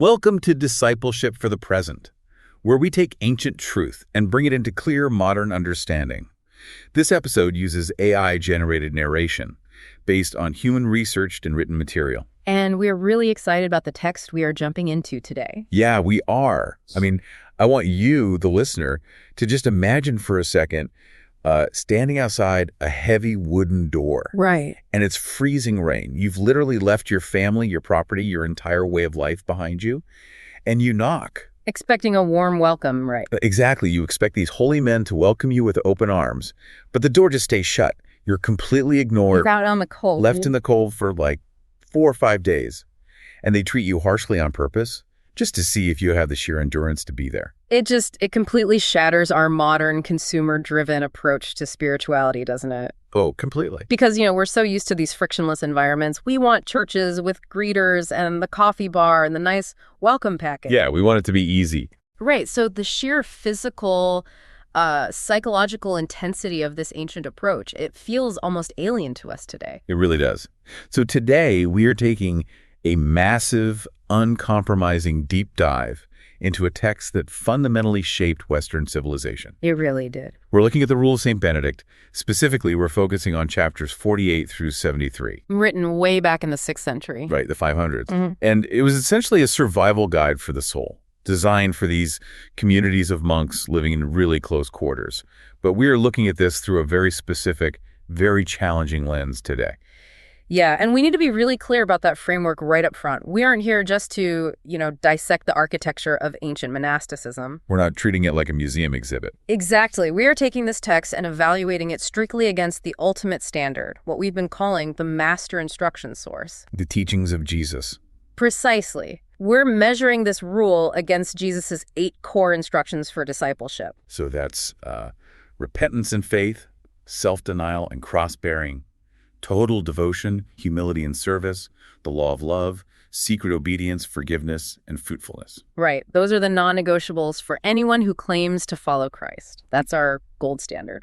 Welcome to Discipleship for the Present, where we take ancient truth and bring it into clear modern understanding. This episode uses AI-generated narration based on human researched and written material. And we're really excited about the text we are jumping into today. Yeah, we are. I want you, the listener, to just imagine for a second standing outside a heavy wooden door. Right. And it's freezing rain. You've literally left your family, your property, your entire way of life behind you, and you knock. Expecting a warm welcome, right? Exactly. You expect these holy men to welcome you with open arms, but the door just stays shut. You're completely ignored. You're out on the cold. Left in the cold for like 4 or 5 days. And they treat you harshly on purpose, just to see if you have the sheer endurance to be there. It completely shatters our modern consumer-driven approach to spirituality, doesn't it? Oh, completely. Because, we're so used to these frictionless environments. We want churches with greeters and the coffee bar and the nice welcome package. Yeah, we want it to be easy. Right. So the sheer physical, psychological intensity of this ancient approach, it feels almost alien to us today. It really does. So today we are taking a massive, uncompromising deep dive into a text that fundamentally shaped Western civilization. It really did. We're looking at the Rule of St Benedict. Specifically, we're focusing on chapters 48 through 73. Written way back in the 6th century. Right, the 500s. And it was essentially a survival guide for the soul, designed for these communities of monks living in really close quarters. But we are looking at this through a very specific, very challenging lens today. Yeah, and we need to be really clear about that framework right up front. We aren't here just to, dissect the architecture of ancient monasticism. We're not treating it like a museum exhibit. Exactly. We are taking this text and evaluating it strictly against the ultimate standard, what we've been calling the master instruction source. The teachings of Jesus. Precisely. We're measuring this rule against Jesus's 8 core instructions for discipleship. So that's repentance and faith, self-denial and cross-bearing, total devotion, humility and service, the law of love, secret obedience, forgiveness, and fruitfulness. Right. Those are the non-negotiables for anyone who claims to follow Christ. That's our gold standard.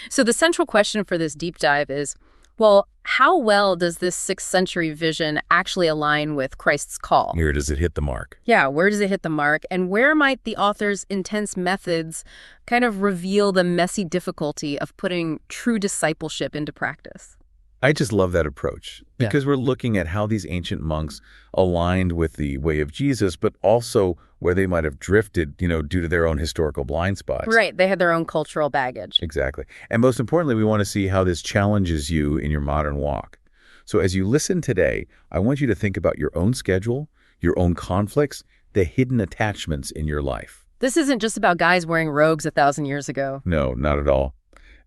So the central question for this deep dive is, well, how well does this 6th century vision actually align with Christ's call? Where does it hit the mark? Yeah, where does it hit the mark? And where might the author's intense methods kind of reveal the messy difficulty of putting true discipleship into practice? I just love that approach because we're looking at how these ancient monks aligned with the way of Jesus, but also where they might have drifted, due to their own historical blind spots. Right. They had their own cultural baggage. Exactly. And most importantly, we want to see how this challenges you in your modern walk. So as you listen today, I want you to think about your own schedule, your own conflicts, the hidden attachments in your life. This isn't just about guys wearing robes 1,000 years ago. No, not at all.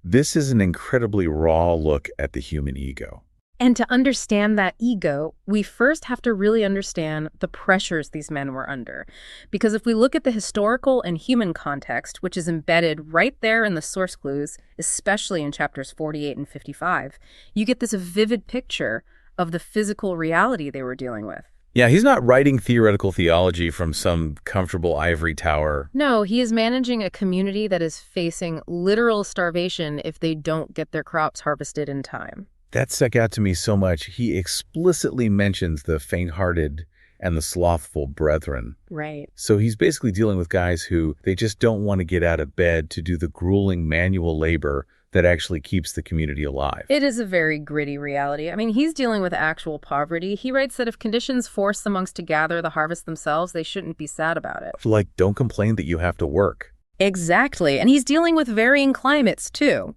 This is an incredibly raw look at the human ego. And to understand that ego, we first have to really understand the pressures these men were under. Because if we look at the historical and human context, which is embedded right there in the source clues, especially in chapters 48 and 55, you get this vivid picture of the physical reality they were dealing with. Yeah, he's not writing theoretical theology from some comfortable ivory tower. No, he is managing a community that is facing literal starvation if they don't get their crops harvested in time. That stuck out to me so much. He explicitly mentions the faint-hearted and the slothful brethren. Right. So he's basically dealing with guys who they just don't want to get out of bed to do the grueling manual labor that actually keeps the community alive. It is a very gritty reality. He's dealing with actual poverty. He writes that if conditions force the monks to gather the harvest themselves, they shouldn't be sad about it. Like, don't complain that you have to work. Exactly. And he's dealing with varying climates, too.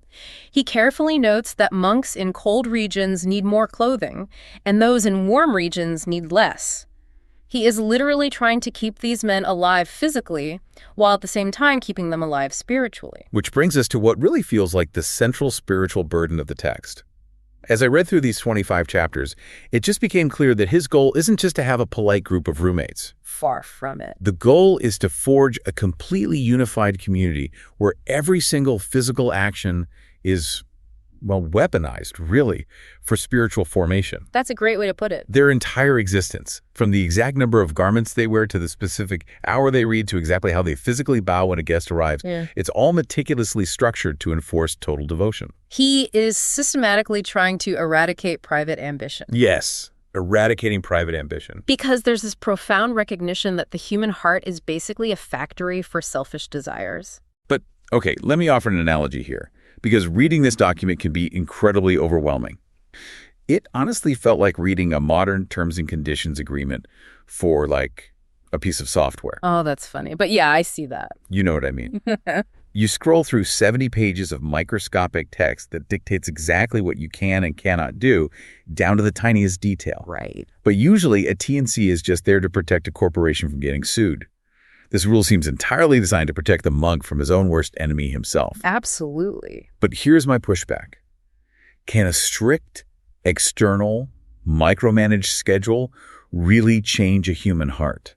He carefully notes that monks in cold regions need more clothing, and those in warm regions need less. He is literally trying to keep these men alive physically, while at the same time keeping them alive spiritually. Which brings us to what really feels like the central spiritual burden of the text. As I read through these 25 chapters, it just became clear that his goal isn't just to have a polite group of roommates. Far from it. The goal is to forge a completely unified community where every single physical action is, weaponized, really, for spiritual formation. That's a great way to put it. Their entire existence, from the exact number of garments they wear to the specific hour they read to exactly how they physically bow when a guest arrives, it's all meticulously structured to enforce total devotion. He is systematically trying to eradicate private ambition. Yes. eradicating private ambition. Because there's this profound recognition that the human heart is basically a factory for selfish desires. But, okay, let me offer an analogy here, because reading this document can be incredibly overwhelming. It honestly felt like reading a modern terms and conditions agreement for, like, a piece of software. Oh, that's funny. But yeah, I see that. You know what I mean. You scroll through 70 pages of microscopic text that dictates exactly what you can and cannot do, down to the tiniest detail. Right. But usually, a T&C is just there to protect a corporation from getting sued. This rule seems entirely designed to protect the monk from his own worst enemy himself. Absolutely. But here's my pushback. Can a strict, external, micromanaged schedule really change a human heart?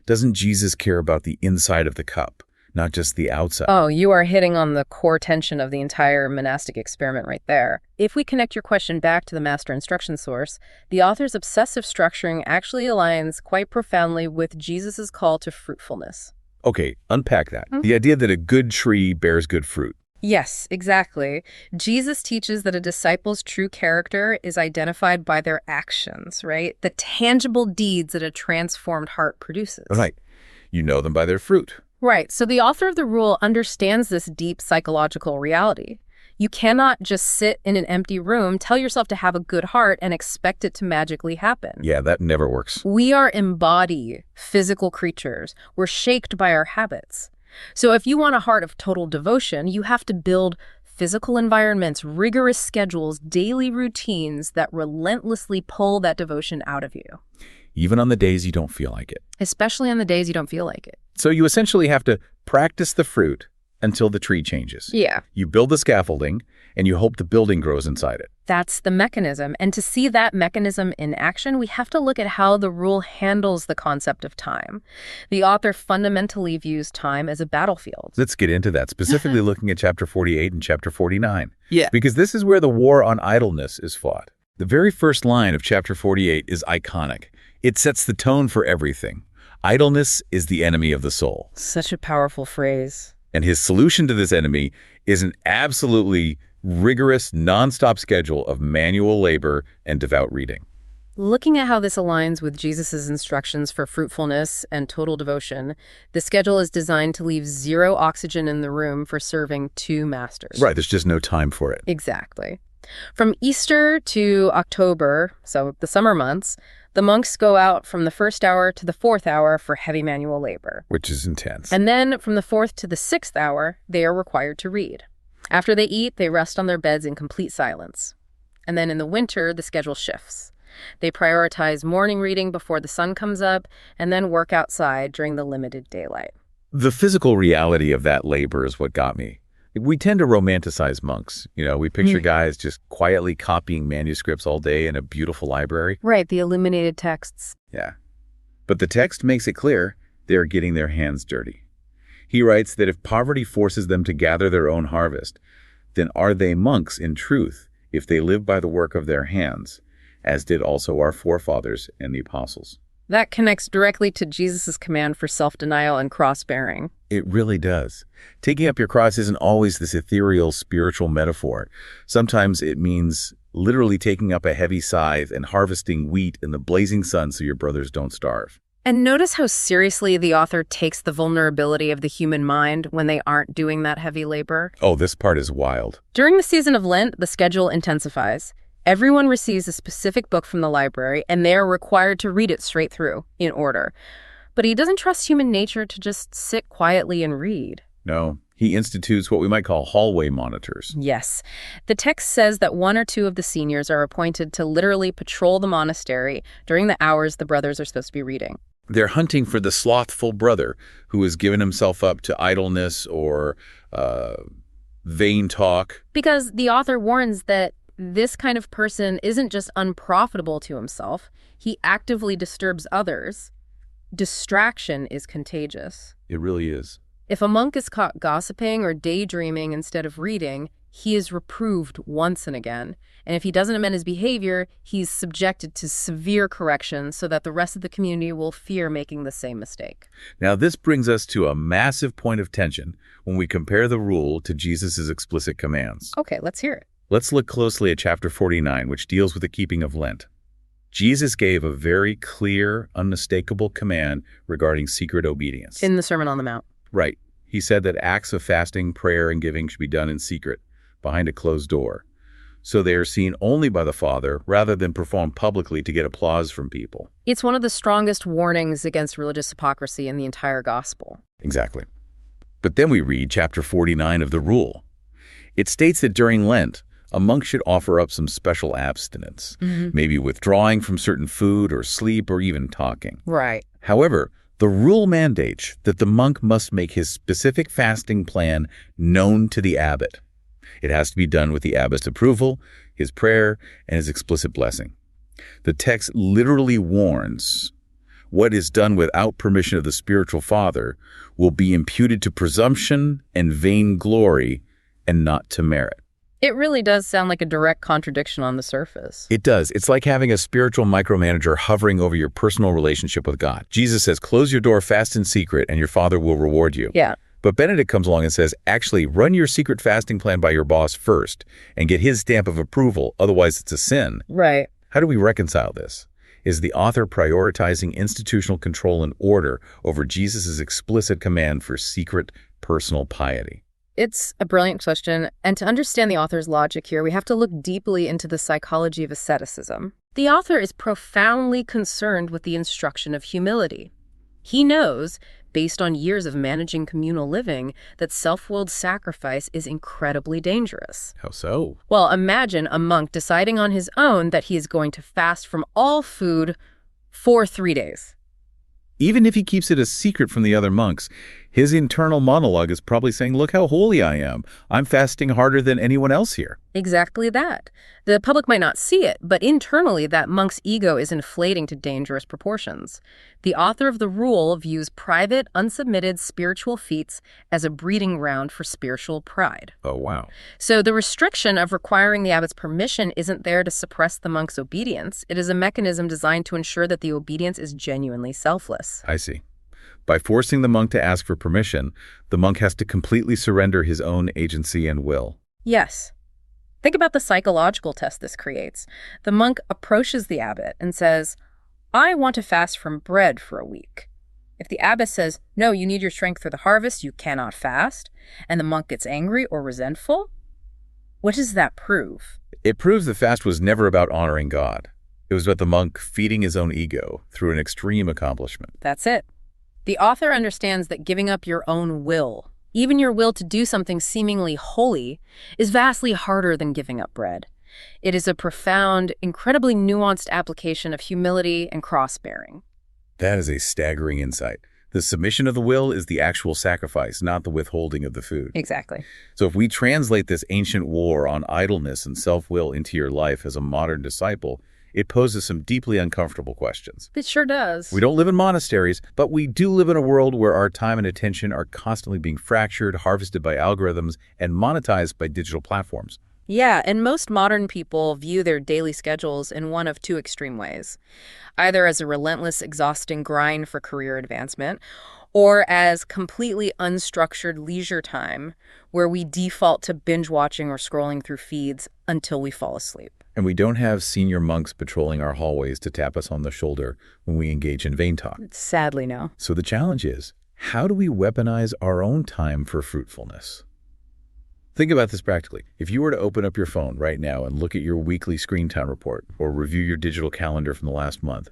Doesn't Jesus care about the inside of the cup, not just the outside? Oh, you are hitting on the core tension of the entire monastic experiment right there. If we connect your question back to the master instruction source, the author's obsessive structuring actually aligns quite profoundly with Jesus's call to fruitfulness. Okay, unpack that. The idea that a good tree bears good fruit. Yes, exactly. Jesus teaches that a disciple's true character is identified by their actions, right? The tangible deeds that a transformed heart produces. Right. You know them by their fruit. Right. So the author of the rule understands this deep psychological reality. You cannot just sit in an empty room, tell yourself to have a good heart, and expect it to magically happen. Yeah, that never works. We are embodied, physical creatures. We're shaped by our habits. So if you want a heart of total devotion, you have to build physical environments, rigorous schedules, daily routines that relentlessly pull that devotion out of you. Even on the days you don't feel like it. Especially on the days you don't feel like it. So you essentially have to practice the fruit until the tree changes. Yeah. You build the scaffolding, and you hope the building grows inside it. That's the mechanism. And to see that mechanism in action, we have to look at how the rule handles the concept of time. The author fundamentally views time as a battlefield. Let's get into that, specifically looking at chapter 48 and chapter 49. Yeah. Because this is where the war on idleness is fought. The very first line of chapter 48 is iconic. It sets the tone for everything. Idleness is the enemy of the soul. Such a powerful phrase. And his solution to this enemy is an absolutely rigorous, nonstop schedule of manual labor and devout reading. Looking at how this aligns with Jesus' instructions for fruitfulness and total devotion, the schedule is designed to leave zero oxygen in the room for serving two masters. Right, there's just no time for it. Exactly. From Easter to October, so the summer months, the monks go out from the first hour to the fourth hour for heavy manual labor. Which is intense. And then from the fourth to the sixth hour, they are required to read. After they eat, they rest on their beds in complete silence. And then in the winter, the schedule shifts. They prioritize morning reading before the sun comes up, and then work outside during the limited daylight. The physical reality of that labor is what got me. We tend to romanticize monks. You know, we picture guys just quietly copying manuscripts all day in a beautiful library. Right, the illuminated texts. Yeah. But the text makes it clear they're getting their hands dirty. He writes that if poverty forces them to gather their own harvest, then are they monks in truth if they live by the work of their hands, as did also our forefathers and the apostles? That connects directly to Jesus' command for self-denial and cross-bearing. It really does. Taking up your cross isn't always this ethereal spiritual metaphor. Sometimes it means literally taking up a heavy scythe and harvesting wheat in the blazing sun so your brothers don't starve. And notice how seriously the author takes the vulnerability of the human mind when they aren't doing that heavy labor. Oh, this part is wild. During the season of Lent, the schedule intensifies. Everyone receives a specific book from the library, and they are required to read it straight through, in order. But he doesn't trust human nature to just sit quietly and read. No, he institutes what we might call hallway monitors. Yes. The text says that one or two of the seniors are appointed to literally patrol the monastery during the hours the brothers are supposed to be reading. They're hunting for the slothful brother who has given himself up to idleness or vain talk. Because the author warns that this kind of person isn't just unprofitable to himself, he actively disturbs others. Distraction is contagious. It really is. If a monk is caught gossiping or daydreaming instead of reading, he is reproved once and again. And if he doesn't amend his behavior, he's subjected to severe correction so that the rest of the community will fear making the same mistake. Now, this brings us to a massive point of tension when we compare the rule to Jesus' explicit commands. Okay, let's hear it. Let's look closely at chapter 49, which deals with the keeping of Lent. Jesus gave a very clear, unmistakable command regarding secret obedience. In the Sermon on the Mount. Right. He said that acts of fasting, prayer, and giving should be done in secret, behind a closed door, so they are seen only by the Father rather than performed publicly to get applause from people. It's one of the strongest warnings against religious hypocrisy in the entire gospel. Exactly. But then we read chapter 49 of the Rule. It states that during Lent, a monk should offer up some special abstinence, maybe withdrawing from certain food or sleep or even talking. Right. However, the Rule mandates that the monk must make his specific fasting plan known to the abbot. It has to be done with the abbot's approval, his prayer, and his explicit blessing. The text literally warns what is done without permission of the spiritual father will be imputed to presumption and vainglory and not to merit. It really does sound like a direct contradiction on the surface. It does. It's like having a spiritual micromanager hovering over your personal relationship with God. Jesus says, close your door, fast in secret, and your Father will reward you. Yeah. But Benedict comes along and says, actually, run your secret fasting plan by your boss first and get his stamp of approval, otherwise it's a sin. Right. How do we reconcile this? Is the author prioritizing institutional control and order over Jesus' explicit command for secret personal piety? It's a brilliant question, and to understand the author's logic here, we have to look deeply into the psychology of asceticism. The author is profoundly concerned with the instruction of humility. He knows, based on years of managing communal living, that self-willed sacrifice is incredibly dangerous. How so? Well, imagine a monk deciding on his own that he is going to fast from all food for 3 days. Even if he keeps it a secret from the other monks, his internal monologue is probably saying, look how holy I am. I'm fasting harder than anyone else here. Exactly that. The public might not see it, but internally that monk's ego is inflating to dangerous proportions. The author of the Rule views private, unsubmitted spiritual feats as a breeding ground for spiritual pride. Oh, wow. So the restriction of requiring the abbot's permission isn't there to suppress the monk's obedience. It is a mechanism designed to ensure that the obedience is genuinely selfless. I see. By forcing the monk to ask for permission, the monk has to completely surrender his own agency and will. Yes. Think about the psychological test this creates. The monk approaches the abbot and says, I want to fast from bread for a week. If the abbot says, no, you need your strength for the harvest, you cannot fast, and the monk gets angry or resentful, what does that prove? It proves the fast was never about honoring God. It was about the monk feeding his own ego through an extreme accomplishment. That's it. The author understands that giving up your own will, even your will to do something seemingly holy, is vastly harder than giving up bread. It is a profound, incredibly nuanced application of humility and cross-bearing. That is a staggering insight. The submission of the will is the actual sacrifice, not the withholding of the food. Exactly. So if we translate this ancient war on idleness and self-will into your life as a modern disciple, it poses some deeply uncomfortable questions. It sure does. We don't live in monasteries, but we do live in a world where our time and attention are constantly being fractured, harvested by algorithms, and monetized by digital platforms. Yeah, and most modern people view their daily schedules in one of two extreme ways. Either as a relentless, exhausting grind for career advancement, or as completely unstructured leisure time where we default to binge watching or scrolling through feeds until we fall asleep. And we don't have senior monks patrolling our hallways to tap us on the shoulder when we engage in vain talk. Sadly, no. So the challenge is, how do we weaponize our own time for fruitfulness? Think about this practically. If you were to open up your phone right now and look at your weekly screen time report or review your digital calendar from the last month,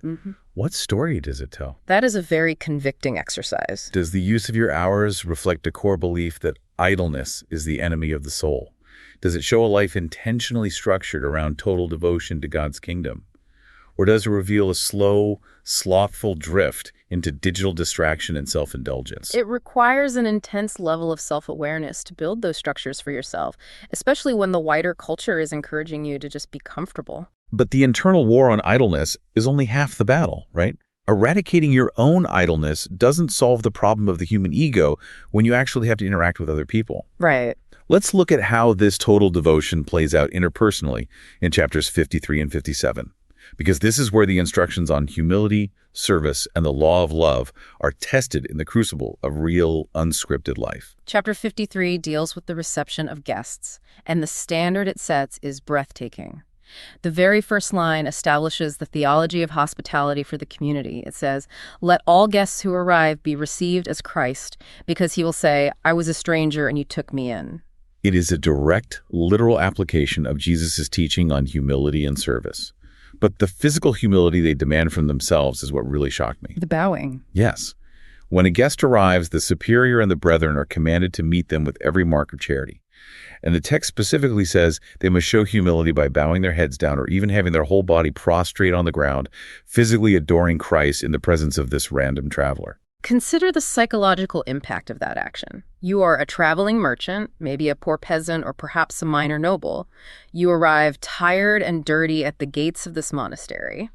what story does it tell? That is a very convicting exercise. Does the use of your hours reflect a core belief that idleness is the enemy of the soul? Does it show a life intentionally structured around total devotion to God's kingdom? Or does it reveal a slow, slothful drift into digital distraction and self-indulgence? It requires an intense level of self-awareness to build those structures for yourself, especially when the wider culture is encouraging you to just be comfortable. But the internal war on idleness is only half the battle, right? Eradicating your own idleness doesn't solve the problem of the human ego when you actually have to interact with other people. Right. Let's look at how this total devotion plays out interpersonally in chapters 53 and 57. Because this is where the instructions on humility, service, and the law of love are tested in the crucible of real, unscripted life. Chapter 53 deals with the reception of guests, and the standard it sets is breathtaking. The very first line establishes the theology of hospitality for the community. It says, "Let all guests who arrive be received as Christ, because he will say, 'I was a stranger and you took me in.'" It is a direct, literal application of Jesus' teaching on humility and service. But the physical humility they demand from themselves is what really shocked me. The bowing. Yes. When a guest arrives, the superior and the brethren are commanded to meet them with every mark of charity. And the text specifically says they must show humility by bowing their heads down or even having their whole body prostrate on the ground, physically adoring Christ in the presence of this random traveler. Consider the psychological impact of that action. You are a traveling merchant, maybe a poor peasant or perhaps a minor noble. You arrive tired and dirty at the gates of this monastery.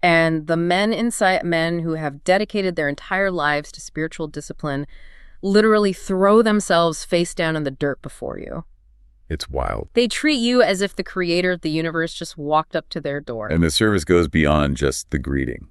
And the men who have dedicated their entire lives to spiritual discipline literally throw themselves face down in the dirt before you. It's wild. They treat you as if the creator of the universe just walked up to their door. And the service goes beyond just the greeting.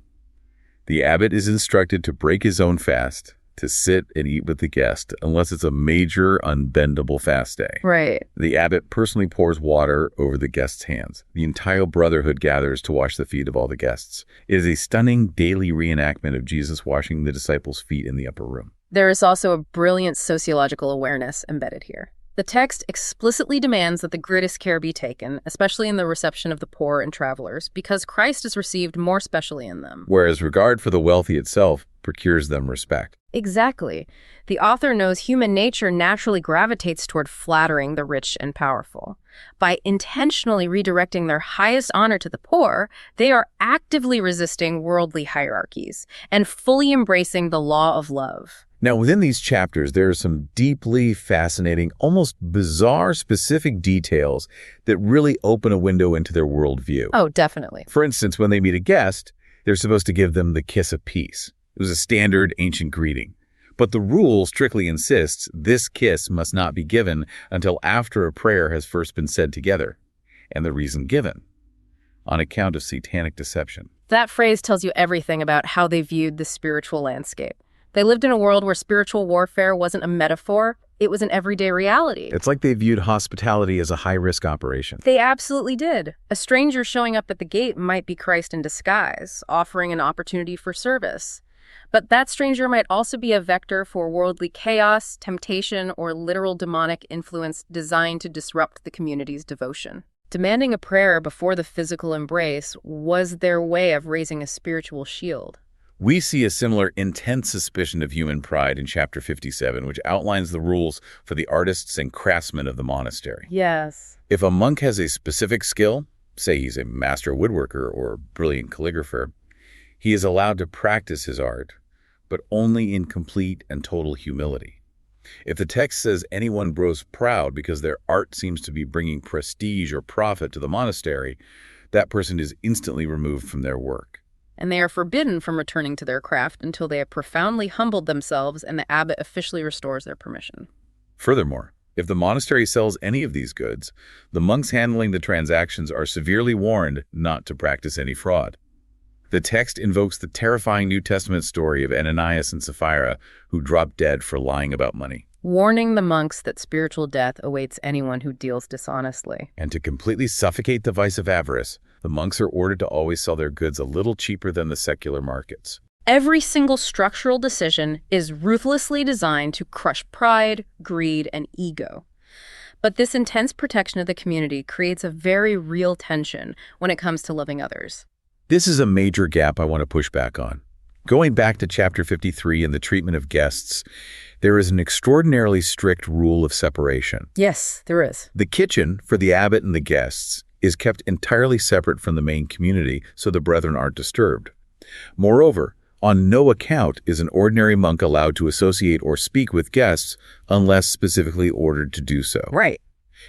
The abbot is instructed to break his own fast, to sit and eat with the guest, unless it's a major, unbendable fast day. Right. The abbot personally pours water over the guests' hands. The entire brotherhood gathers to wash the feet of all the guests. It is a stunning daily reenactment of Jesus washing the disciples' feet in the upper room. There is also a brilliant sociological awareness embedded here. The text explicitly demands that the greatest care be taken, especially in the reception of the poor and travelers, because Christ is received more specially in them. Whereas regard for the wealthy itself procures them respect. Exactly. The author knows human nature naturally gravitates toward flattering the rich and powerful. By intentionally redirecting their highest honor to the poor, they are actively resisting worldly hierarchies and fully embracing the law of love. Now, within these chapters, there are some deeply fascinating, almost bizarre specific details that really open a window into their worldview. Oh, definitely. For instance, when they meet a guest, they're supposed to give them the kiss of peace. It was a standard ancient greeting. But the rule strictly insists this kiss must not be given until after a prayer has first been said together. And the reason given: on account of satanic deception. That phrase tells you everything about how they viewed the spiritual landscape. They lived in a world where spiritual warfare wasn't a metaphor, it was an everyday reality. It's like they viewed hospitality as a high-risk operation. They absolutely did. A stranger showing up at the gate might be Christ in disguise, offering an opportunity for service. But that stranger might also be a vector for worldly chaos, temptation, or literal demonic influence designed to disrupt the community's devotion. Demanding a prayer before the physical embrace was their way of raising a spiritual shield. We see a similar intense suspicion of human pride in chapter 57, which outlines the rules for the artists and craftsmen of the monastery. Yes. If a monk has a specific skill, say he's a master woodworker or brilliant calligrapher, he is allowed to practice his art, but only in complete and total humility. If the text says anyone grows proud because their art seems to be bringing prestige or profit to the monastery, that person is instantly removed from their work. And they are forbidden from returning to their craft until they have profoundly humbled themselves and the abbot officially restores their permission. Furthermore, if the monastery sells any of these goods, the monks handling the transactions are severely warned not to practice any fraud. The text invokes the terrifying New Testament story of Ananias and Sapphira, who dropped dead for lying about money, warning the monks that spiritual death awaits anyone who deals dishonestly. And to completely suffocate the vice of avarice, the monks are ordered to always sell their goods a little cheaper than the secular markets. Every single structural decision is ruthlessly designed to crush pride, greed, and ego. But this intense protection of the community creates a very real tension when it comes to loving others. This is a major gap I want to push back on. Going back to chapter 53 and the treatment of guests, there is an extraordinarily strict rule of separation. Yes, there is. The kitchen for the abbot and the guests is kept entirely separate from the main community so the brethren aren't disturbed. Moreover, on no account is an ordinary monk allowed to associate or speak with guests unless specifically ordered to do so. Right.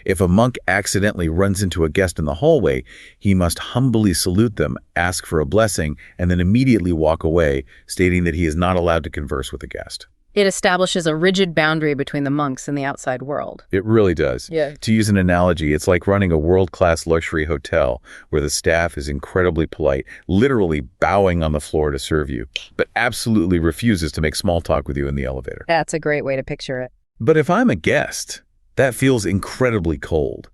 If a monk accidentally runs into a guest in the hallway, he must humbly salute them, ask for a blessing, and then immediately walk away, stating that he is not allowed to converse with the guest. It establishes a rigid boundary between the monks and the outside world. It really does. Yeah. To use an analogy, it's like running a world-class luxury hotel where the staff is incredibly polite, literally bowing on the floor to serve you, but absolutely refuses to make small talk with you in the elevator. That's a great way to picture it. But if I'm a guest, that feels incredibly cold.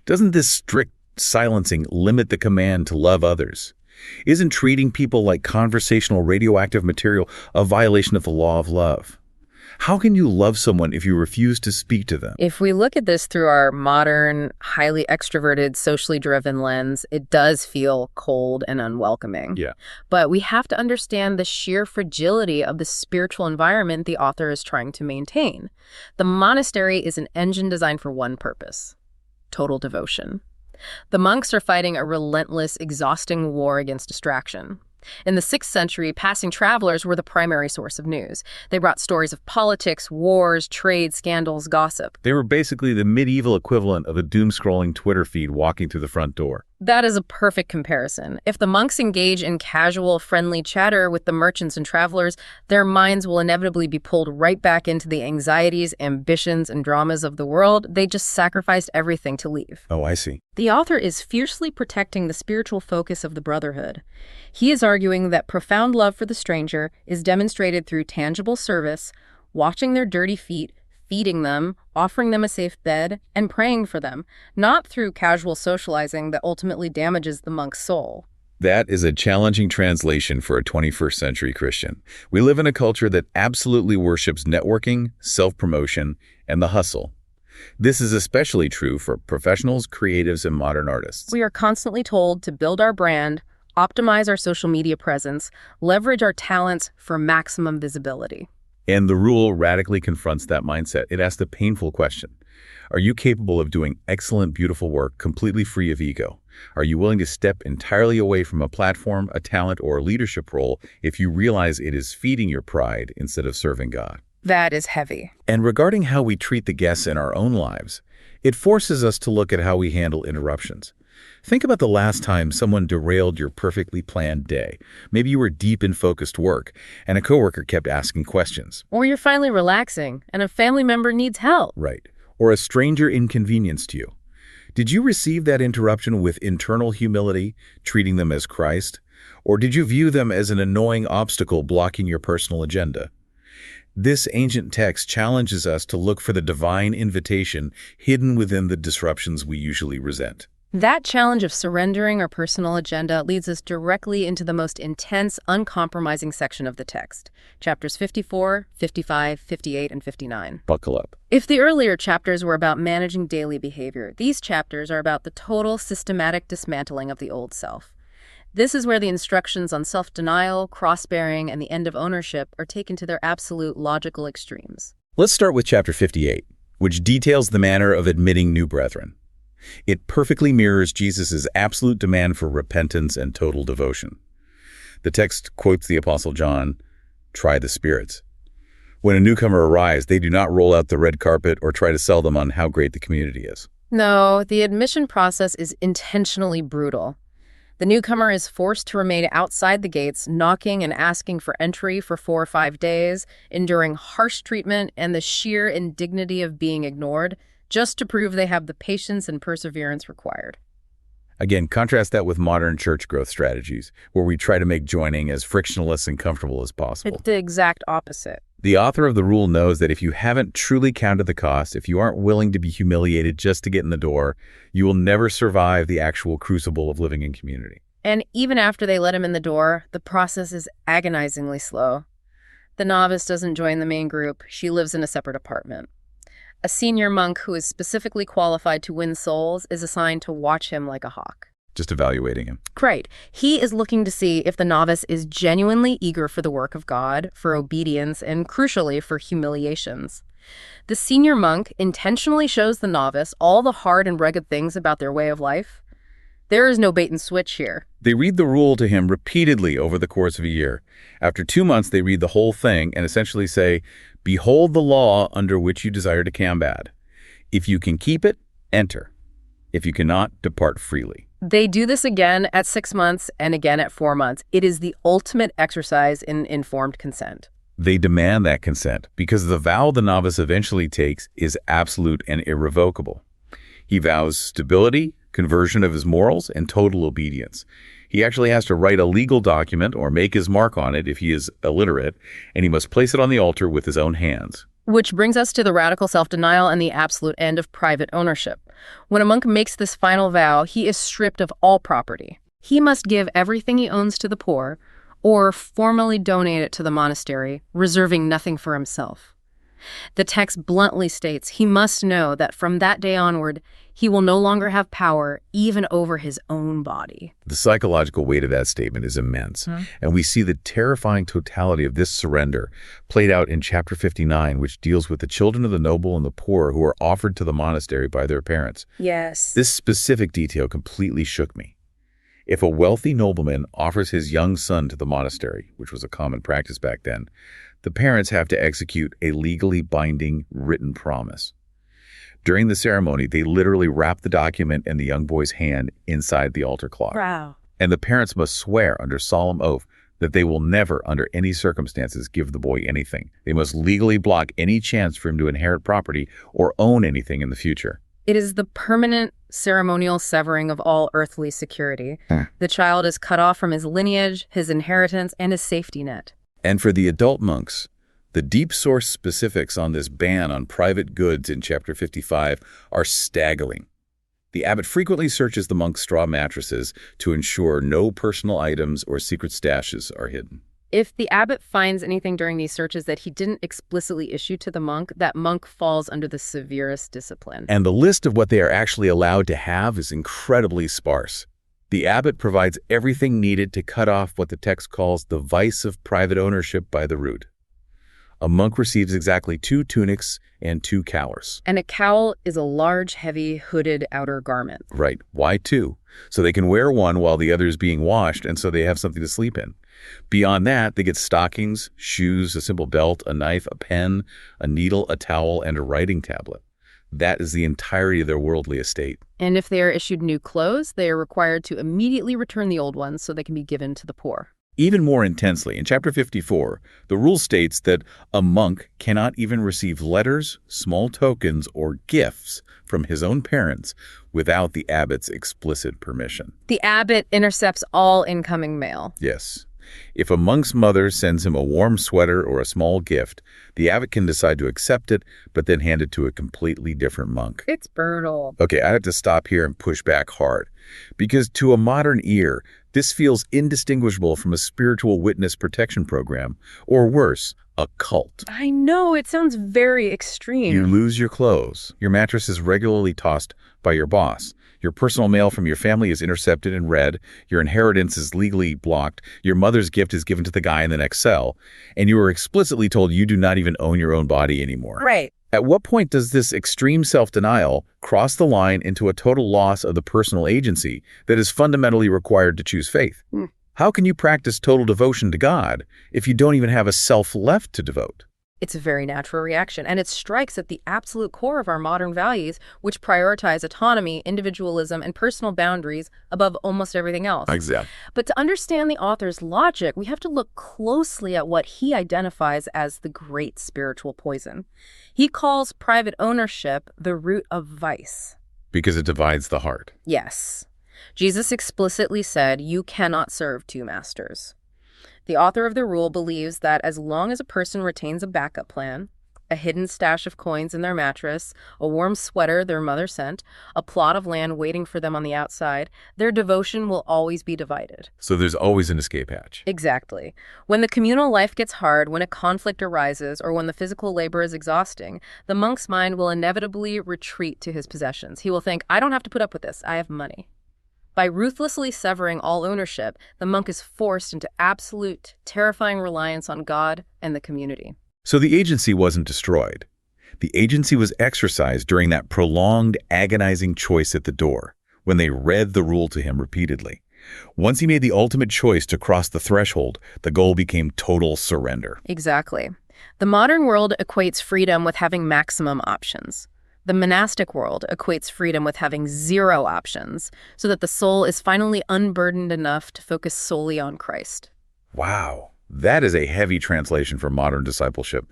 Doesn't this strict silencing, limit the command to love others? Isn't treating people like conversational radioactive material a violation of the law of love? How can you love someone if you refuse to speak to them? If we look at this through our modern, highly extroverted, socially driven lens, it does feel cold and unwelcoming. Yeah. But we have to understand the sheer fragility of the spiritual environment the author is trying to maintain. The monastery is an engine designed for one purpose: total devotion. The monks are fighting a relentless, exhausting war against distraction. In the 6th century, passing travelers were the primary source of news. They brought stories of politics, wars, trade, scandals, gossip. They were basically the medieval equivalent of a doom-scrolling Twitter feed walking through the front door. That is a perfect comparison. If the monks engage in casual, friendly chatter with the merchants and travelers, their minds will inevitably be pulled right back into the anxieties, ambitions, and dramas of the world. They just sacrificed everything to leave. Oh, I see. The author is fiercely protecting the spiritual focus of the brotherhood. He is arguing that profound love for the stranger is demonstrated through tangible service, washing their dirty feet, feeding them, offering them a safe bed, and praying for them, not through casual socializing that ultimately damages the monk's soul. That is a challenging translation for a 21st century Christian. We live in a culture that absolutely worships networking, self-promotion, and the hustle. This is especially true for professionals, creatives, and modern artists. We are constantly told to build our brand, optimize our social media presence, leverage our talents for maximum visibility. And the rule radically confronts that mindset. It asks the painful question: are you capable of doing excellent, beautiful work completely free of ego? Are you willing to step entirely away from a platform, a talent, or a leadership role if you realize it is feeding your pride instead of serving God? That is heavy. And regarding how we treat the guests in our own lives, it forces us to look at how we handle interruptions. Think about the last time someone derailed your perfectly planned day. Maybe you were deep in focused work, and a coworker kept asking questions. Or you're finally relaxing, and a family member needs help. Right. Or a stranger inconvenienced you. Did you receive that interruption with internal humility, treating them as Christ? Or did you view them as an annoying obstacle blocking your personal agenda? This ancient text challenges us to look for the divine invitation hidden within the disruptions we usually resent. That challenge of surrendering our personal agenda leads us directly into the most intense, uncompromising section of the text, chapters 54, 55, 58, and 59. Buckle up. If the earlier chapters were about managing daily behavior, these chapters are about the total, systematic dismantling of the old self. This is where the instructions on self-denial, cross-bearing, and the end of ownership are taken to their absolute logical extremes. Let's start with chapter 58, which details the manner of admitting new brethren. It perfectly mirrors Jesus' absolute demand for repentance and total devotion. The text quotes the Apostle John, "Try the spirits." When a newcomer arrives, they do not roll out the red carpet or try to sell them on how great the community is. No, the admission process is intentionally brutal. The newcomer is forced to remain outside the gates, knocking and asking for entry for 4 or 5 days, enduring harsh treatment and the sheer indignity of being ignored, just to prove they have the patience and perseverance required. Again, contrast that with modern church growth strategies, where we try to make joining as frictionless and comfortable as possible. It's the exact opposite. The author of the rule knows that if you haven't truly counted the cost, if you aren't willing to be humiliated just to get in the door, you will never survive the actual crucible of living in community. And even after they let him in the door, the process is agonizingly slow. The novice doesn't join the main group. She lives in a separate apartment. A senior monk who is specifically qualified to win souls is assigned to watch him like a hawk. Just evaluating him. Great. He is looking to see if the novice is genuinely eager for the work of God, for obedience, and crucially, for humiliations. The senior monk intentionally shows the novice all the hard and rugged things about their way of life. There is no bait and switch here. They read the rule to him repeatedly over the course of a year. After 2 months, they read the whole thing and essentially say, "Behold the law under which you desire to combat. If you can keep it, enter. If you cannot, depart freely." They do this again at 6 months and again at 4 months. It is the ultimate exercise in informed consent. They demand that consent because the vow the novice eventually takes is absolute and irrevocable. He vows stability, conversion of his morals, and total obedience. He actually has to write a legal document or make his mark on it if he is illiterate, and he must place it on the altar with his own hands. Which brings us to the radical self-denial and the absolute end of private ownership. When a monk makes this final vow, he is stripped of all property. He must give everything he owns to the poor, or formally donate it to the monastery, reserving nothing for himself. The text bluntly states he must know that from that day onward, he will no longer have power even over his own body. The psychological weight of that statement is immense, and we see the terrifying totality of this surrender played out in chapter 59, which deals with the children of the noble and the poor who are offered to the monastery by their parents. Yes. This specific detail completely shook me. If a wealthy nobleman offers his young son to the monastery, which was a common practice back then, the parents have to execute a legally binding written promise. During the ceremony, they literally wrap the document in the young boy's hand inside the altar cloth. Wow. And the parents must swear under solemn oath that they will never, under any circumstances, give the boy anything. They must legally block any chance for him to inherit property or own anything in the future. It is the permanent ceremonial severing of all earthly security. The child is cut off from his lineage, his inheritance, and his safety net. And for the adult monks, the deep source specifics on this ban on private goods in chapter 55 are staggering. The abbot frequently searches the monk's straw mattresses to ensure no personal items or secret stashes are hidden. If the abbot finds anything during these searches that he didn't explicitly issue to the monk, that monk falls under the severest discipline. And the list of what they are actually allowed to have is incredibly sparse. The abbot provides everything needed to cut off what the text calls the vice of private ownership by the root. A monk receives exactly 2 tunics and 2 cowls. And a cowl is a large, heavy, hooded outer garment. Right. Why 2? So they can wear one while the other is being washed, and so they have something to sleep in. Beyond that, they get stockings, shoes, a simple belt, a knife, a pen, a needle, a towel, and a writing tablet. That is the entirety of their worldly estate. And if they are issued new clothes, they are required to immediately return the old ones so they can be given to the poor. Even more intensely, in chapter 54, the rule states that a monk cannot even receive letters, small tokens, or gifts from his own parents without the abbot's explicit permission. The abbot intercepts all incoming mail. Yes. If a monk's mother sends him a warm sweater or a small gift, the abbot can decide to accept it, but then hand it to a completely different monk. It's brutal. Okay, I have to stop here and push back hard, because to a modern ear, this feels indistinguishable from a spiritual witness protection program, or worse, a cult. I know, it sounds very extreme. You lose your clothes. Your mattress is regularly tossed by your boss. Your personal mail from your family is intercepted and read. Your inheritance is legally blocked. Your mother's gift is given to the guy in the next cell. And you are explicitly told you do not even own your own body anymore. Right. At what point does this extreme self-denial cross the line into a total loss of the personal agency that is fundamentally required to choose faith? How can you practice total devotion to God if you don't even have a self left to devote? It's a very natural reaction, and it strikes at the absolute core of our modern values, which prioritize autonomy, individualism, and personal boundaries above almost everything else. Exactly. But to understand the author's logic, we have to look closely at what he identifies as the great spiritual poison. He calls private ownership the root of vice. Because it divides the heart. Yes. Jesus explicitly said, "You cannot serve 2 masters." The author of the rule believes that as long as a person retains a backup plan, a hidden stash of coins in their mattress, a warm sweater their mother sent, a plot of land waiting for them on the outside, their devotion will always be divided. So there's always an escape hatch. Exactly. When the communal life gets hard, when a conflict arises, or when the physical labor is exhausting, the monk's mind will inevitably retreat to his possessions. He will think, I don't have to put up with this. I have money. By ruthlessly severing all ownership, the monk is forced into absolute, terrifying reliance on God and the community. So the agency wasn't destroyed. The agency was exercised during that prolonged, agonizing choice at the door, when they read the rule to him repeatedly. Once he made the ultimate choice to cross the threshold, the goal became total surrender. Exactly. The modern world equates freedom with having maximum options. The monastic world equates freedom with having 0 options, so that the soul is finally unburdened enough to focus solely on Christ. Wow, that is a heavy translation for modern discipleship.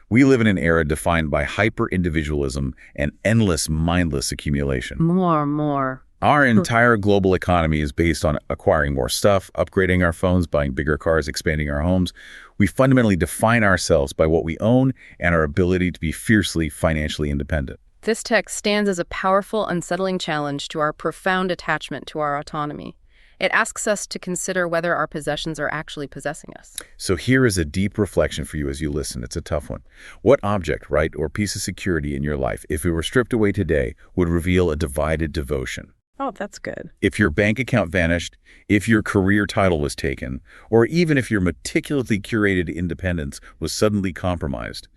We live in an era defined by hyper-individualism and endless, mindless accumulation. More. Our entire global economy is based on acquiring more stuff, upgrading our phones, buying bigger cars, expanding our homes. We fundamentally define ourselves by what we own and our ability to be fiercely financially independent. This text stands as a powerful, unsettling challenge to our profound attachment to our autonomy. It asks us to consider whether our possessions are actually possessing us. So here is a deep reflection for you as you listen. It's a tough one. What object, right, or piece of security in your life, if it were stripped away today, would reveal a divided devotion? Oh, that's good. If your bank account vanished, if your career title was taken, or even if your meticulously curated independence was suddenly compromised,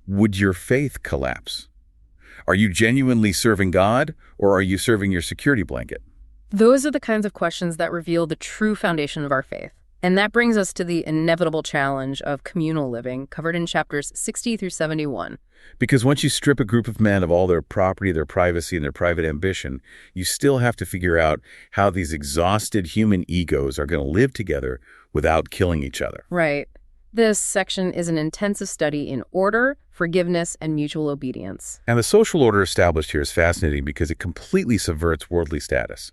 would your faith collapse? Are you genuinely serving God, or are you serving your security blanket? Those are the kinds of questions that reveal the true foundation of our faith. And that brings us to the inevitable challenge of communal living, covered in chapters 60 through 71. Because once you strip a group of men of all their property, their privacy, and their private ambition, you still have to figure out how these exhausted human egos are going to live together without killing each other. Right. This section is an intensive study in order, forgiveness, and mutual obedience. And the social order established here is fascinating because it completely subverts worldly status.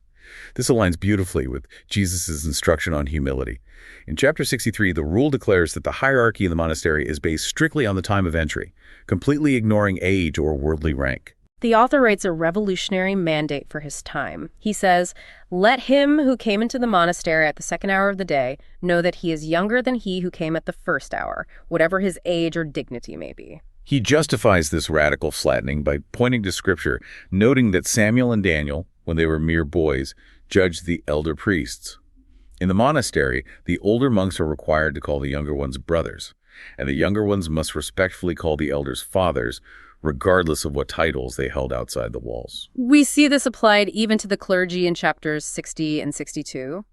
This aligns beautifully with Jesus' instruction on humility. In chapter 63, the rule declares that the hierarchy in the monastery is based strictly on the time of entry, completely ignoring age or worldly rank. The author writes a revolutionary mandate for his time. He says, "Let him who came into the monastery at the second hour of the day know that he is younger than he who came at the first hour, whatever his age or dignity may be." He justifies this radical flattening by pointing to Scripture, noting that Samuel and Daniel, when they were mere boys, judged the elder priests. In the monastery, the older monks are required to call the younger ones brothers, and the younger ones must respectfully call the elders fathers, regardless of what titles they held outside the walls. We see this applied even to the clergy in chapters 60 and 62.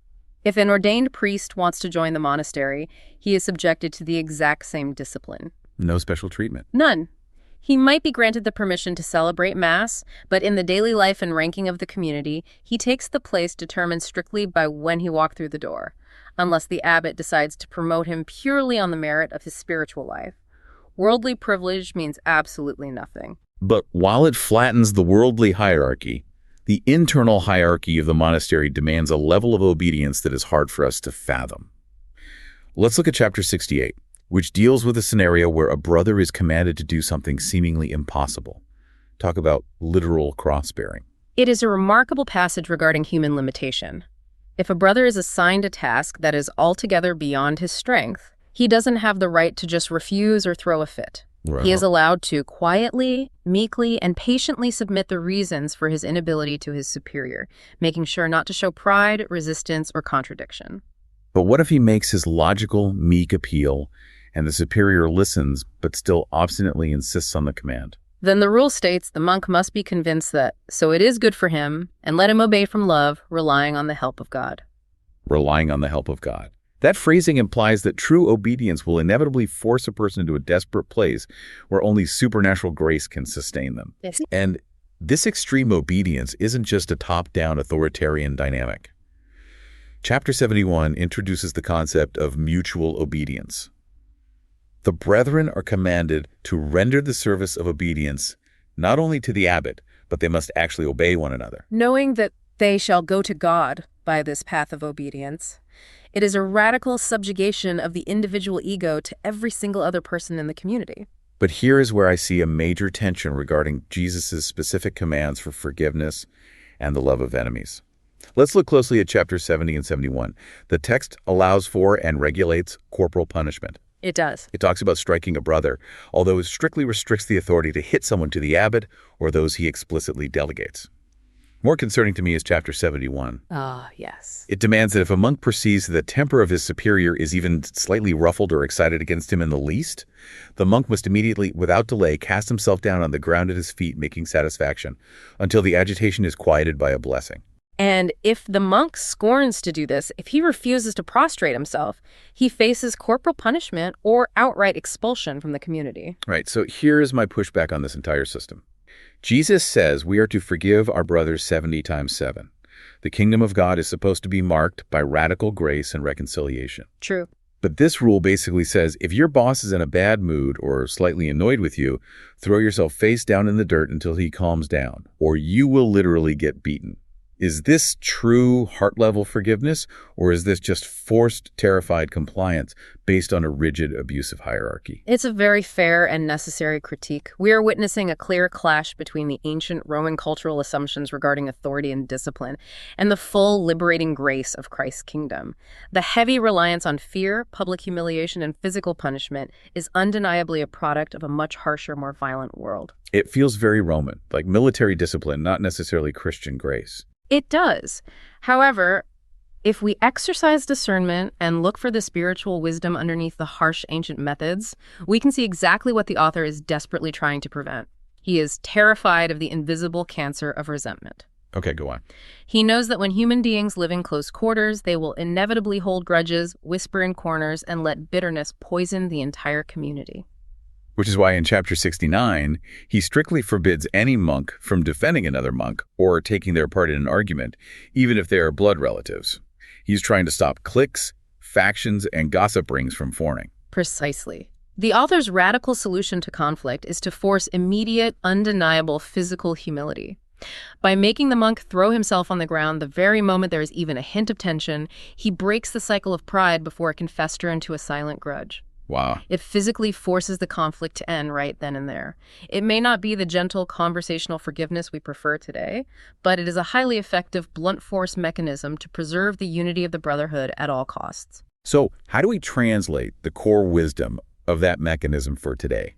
If an ordained priest wants to join the monastery, he is subjected to the exact same discipline. No special treatment. None. He might be granted the permission to celebrate Mass, but in the daily life and ranking of the community, he takes the place determined strictly by when he walked through the door, unless the abbot decides to promote him purely on the merit of his spiritual life. Worldly privilege means absolutely nothing. But while it flattens the worldly hierarchy, the internal hierarchy of the monastery demands a level of obedience that is hard for us to fathom. Let's look at chapter 68. Which deals with a scenario where a brother is commanded to do something seemingly impossible. Talk about literal cross-bearing. It is a remarkable passage regarding human limitation. If a brother is assigned a task that is altogether beyond his strength, he doesn't have the right to just refuse or throw a fit. Right. He is allowed to quietly, meekly, and patiently submit the reasons for his inability to his superior, making sure not to show pride, resistance, or contradiction. But what if he makes his logical, meek appeal and the superior listens but still obstinately insists on the command? Then the rule states the monk must be convinced that so it is good for him, and let him obey from love, relying on the help of God. Relying on the help of God. That phrasing implies that true obedience will inevitably force a person into a desperate place where only supernatural grace can sustain them. Yes. And this extreme obedience isn't just a top-down authoritarian dynamic. Chapter 71 introduces the concept of mutual obedience. The brethren are commanded to render the service of obedience not only to the abbot, but they must actually obey one another. Knowing that they shall go to God by this path of obedience, it is a radical subjugation of the individual ego to every single other person in the community. But here is where I see a major tension regarding Jesus' specific commands for forgiveness and the love of enemies. Let's look closely at chapters 70 and 71. The text allows for and regulates corporal punishment. It does. It talks about striking a brother, although it strictly restricts the authority to hit someone to the abbot or those he explicitly delegates. More concerning to me is chapter 71. Yes. It demands that if a monk perceives that the temper of his superior is even slightly ruffled or excited against him in the least, the monk must immediately, without delay, cast himself down on the ground at his feet, making satisfaction, until the agitation is quieted by a blessing. And if the monk scorns to do this, if he refuses to prostrate himself, he faces corporal punishment or outright expulsion from the community. Right, so here is my pushback on this entire system. Jesus says we are to forgive our brothers 70 times 7. The kingdom of God is supposed to be marked by radical grace and reconciliation. True. But this rule basically says if your boss is in a bad mood or slightly annoyed with you, throw yourself face down in the dirt until he calms down, or you will literally get beaten. Is this true heart-level forgiveness, or is this just forced, terrified compliance based on a rigid, abusive hierarchy? It's a very fair and necessary critique. We are witnessing a clear clash between the ancient Roman cultural assumptions regarding authority and discipline and the full liberating grace of Christ's kingdom. The heavy reliance on fear, public humiliation, and physical punishment is undeniably a product of a much harsher, more violent world. It feels very Roman, like military discipline, not necessarily Christian grace. It does. However, if we exercise discernment and look for the spiritual wisdom underneath the harsh ancient methods, we can see exactly what the author is desperately trying to prevent. He is terrified of the invisible cancer of resentment. Okay, go on. He knows that when human beings live in close quarters, they will inevitably hold grudges, whisper in corners, and let bitterness poison the entire community. Which is why in chapter 69, he strictly forbids any monk from defending another monk or taking their part in an argument, even if they are blood relatives. He's trying to stop cliques, factions, and gossip rings from forming. Precisely. The author's radical solution to conflict is to force immediate, undeniable physical humility. By making the monk throw himself on the ground the very moment there is even a hint of tension, he breaks the cycle of pride before it can fester into a silent grudge. Wow. It physically forces the conflict to end right then and there. It may not be the gentle conversational forgiveness we prefer today, but it is a highly effective blunt force mechanism to preserve the unity of the brotherhood at all costs. So how do we translate the core wisdom of that mechanism for today?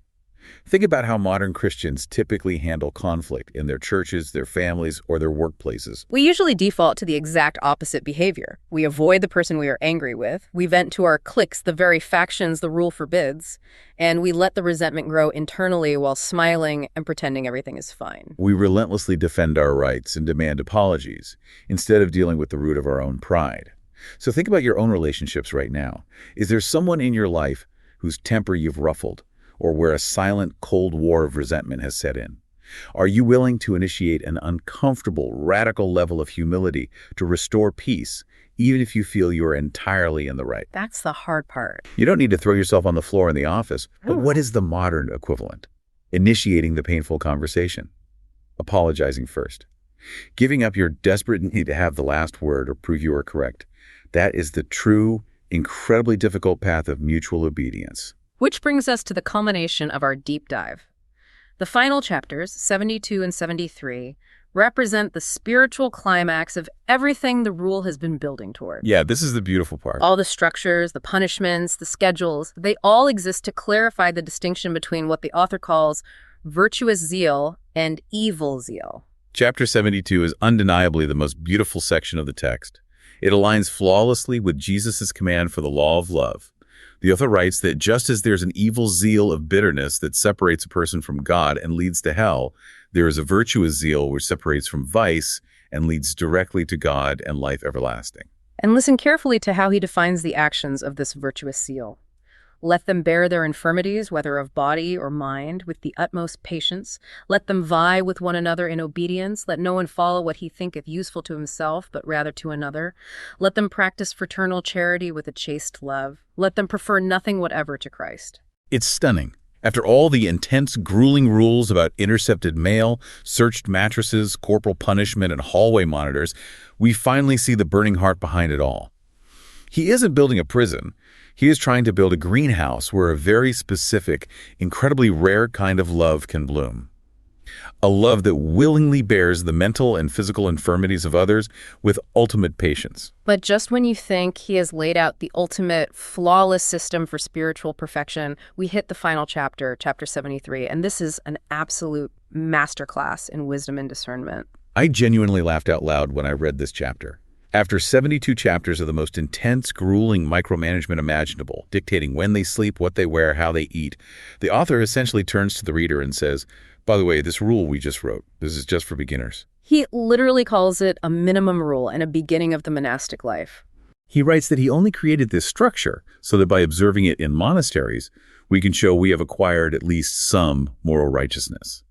Think about how modern Christians typically handle conflict in their churches, their families, or their workplaces. We usually default to the exact opposite behavior. We avoid the person we are angry with, we vent to our cliques the very factions the rule forbids, and we let the resentment grow internally while smiling and pretending everything is fine. We relentlessly defend our rights and demand apologies, instead of dealing with the root of our own pride. So think about your own relationships right now. Is there someone in your life whose temper you've ruffled, or where a silent, cold war of resentment has set in? Are you willing to initiate an uncomfortable, radical level of humility to restore peace, even if you feel you are entirely in the right? That's the hard part. You don't need to throw yourself on the floor in the office, but what is the modern equivalent? Initiating the painful conversation. Apologizing first. Giving up your desperate need to have the last word or prove you are correct. That is the true, incredibly difficult path of mutual obedience. Which brings us to the culmination of our deep dive. The final chapters, 72 and 73, represent the spiritual climax of everything the rule has been building toward. Yeah, this is the beautiful part. All the structures, the punishments, the schedules, they all exist to clarify the distinction between what the author calls virtuous zeal and evil zeal. Chapter 72 is undeniably the most beautiful section of the text. It aligns flawlessly with Jesus' command for the law of love. The author writes that just as there's an evil zeal of bitterness that separates a person from God and leads to hell, there is a virtuous zeal which separates from vice and leads directly to God and life everlasting. And listen carefully to how he defines the actions of this virtuous zeal. Let them bear their infirmities, whether of body or mind, with the utmost patience. Let them vie with one another in obedience. Let no one follow what he thinketh useful to himself, but rather to another. Let them practice fraternal charity with a chaste love. Let them prefer nothing whatever to Christ. It's stunning. After all the intense, grueling rules about intercepted mail, searched mattresses, corporal punishment, and hallway monitors, we finally see the burning heart behind it all. He isn't building a prison. He is trying to build a greenhouse where a very specific, incredibly rare kind of love can bloom. A love that willingly bears the mental and physical infirmities of others with ultimate patience. But just when you think he has laid out the ultimate, flawless system for spiritual perfection, we hit the final chapter, chapter 73, and this is an absolute masterclass in wisdom and discernment. I genuinely laughed out loud when I read this chapter. After 72 chapters of the most intense, grueling micromanagement imaginable, dictating when they sleep, what they wear, how they eat, the author essentially turns to the reader and says, by the way, this rule we just wrote, this is just for beginners. He literally calls it a minimum rule and a beginning of the monastic life. He writes that he only created this structure so that by observing it in monasteries, we can show we have acquired at least some moral righteousness.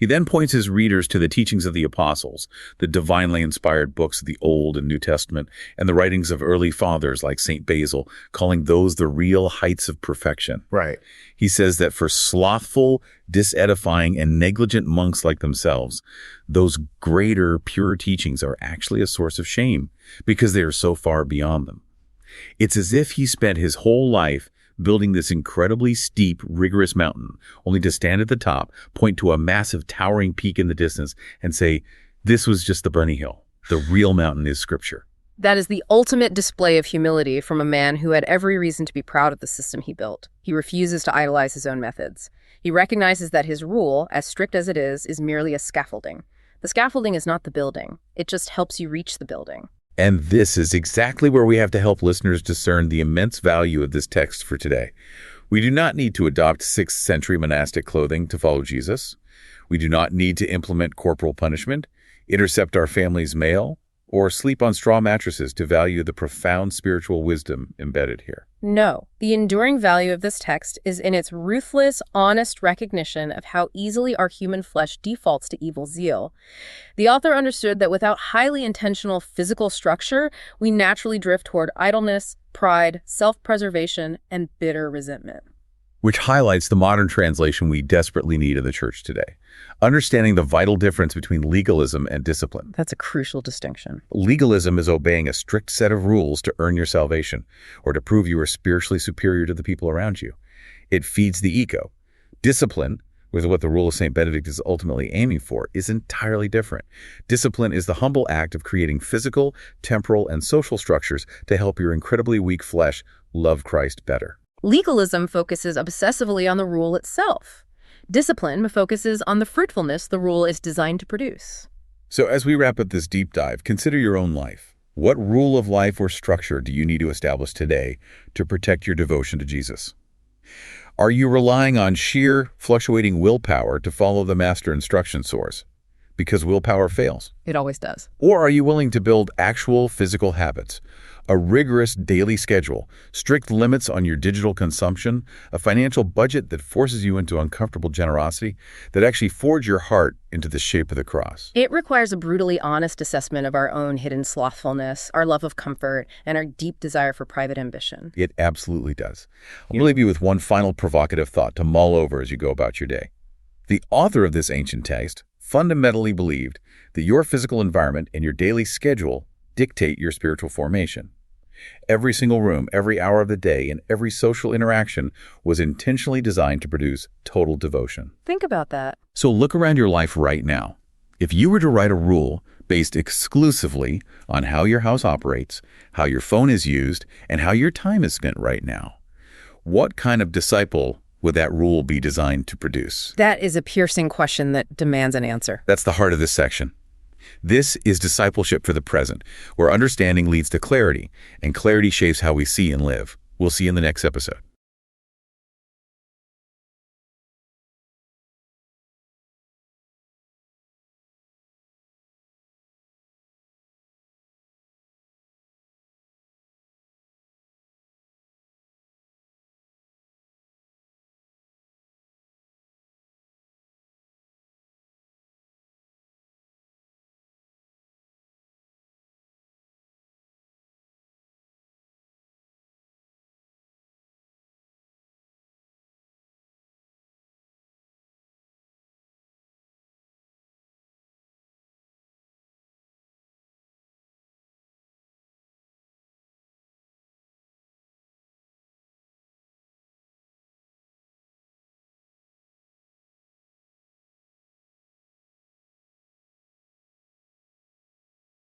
He then points his readers to the teachings of the apostles, the divinely inspired books of the Old and New Testament, and the writings of early fathers like St. Basil, calling those the real heights of perfection. Right. He says that for slothful, disedifying, and negligent monks like themselves, those greater, pure teachings are actually a source of shame because they are so far beyond them. It's as if he spent his whole life building this incredibly steep, rigorous mountain, only to stand at the top, point to a massive towering peak in the distance, and say, this was just the bunny hill. The real mountain is Scripture. That is the ultimate display of humility from a man who had every reason to be proud of the system he built. He refuses to idolize his own methods. He recognizes that his rule, as strict as it is merely a scaffolding. The scaffolding is not the building. It just helps you reach the building. And this is exactly where we have to help listeners discern the immense value of this text for today. We do not need to adopt 6th century monastic clothing to follow Jesus. We do not need to implement corporal punishment, intercept our family's mail, or sleep on straw mattresses to value the profound spiritual wisdom embedded here. No, the enduring value of this text is in its ruthless, honest recognition of how easily our human flesh defaults to evil zeal. The author understood that without highly intentional physical structure, we naturally drift toward idleness, pride, self-preservation, and bitter resentment. Which highlights the modern translation we desperately need in the church today. Understanding the vital difference between legalism and discipline. That's a crucial distinction. Legalism is obeying a strict set of rules to earn your salvation or to prove you are spiritually superior to the people around you. It feeds the ego. Discipline, with what the Rule of St Benedict is ultimately aiming for, is entirely different. Discipline is the humble act of creating physical, temporal, and social structures to help your incredibly weak flesh love Christ better. Legalism focuses obsessively on the rule itself. Discipline focuses on the fruitfulness the rule is designed to produce. So as we wrap up this deep dive, consider your own life. What rule of life or structure do you need to establish today to protect your devotion to Jesus? Are you relying on sheer, fluctuating willpower to follow the master instruction source? Because willpower fails. It always does. Or are you willing to build actual physical habits, a rigorous daily schedule, strict limits on your digital consumption, a financial budget that forces you into uncomfortable generosity, that actually forge your heart into the shape of the cross? It requires a brutally honest assessment of our own hidden slothfulness, our love of comfort, and our deep desire for private ambition. It absolutely does. I'll leave you with one final provocative thought to mull over as you go about your day. The author of this ancient text fundamentally believed that your physical environment and your daily schedule dictate your spiritual formation. Every single room, every hour of the day, and every social interaction was intentionally designed to produce total devotion. Think about that. So look around your life right now. If you were to write a rule based exclusively on how your house operates, how your phone is used, and how your time is spent right now, what kind of disciple would that rule be designed to produce? That is a piercing question that demands an answer. That's the heart of this section. This is discipleship for the present, where understanding leads to clarity, and clarity shapes how we see and live. We'll see you in the next episode.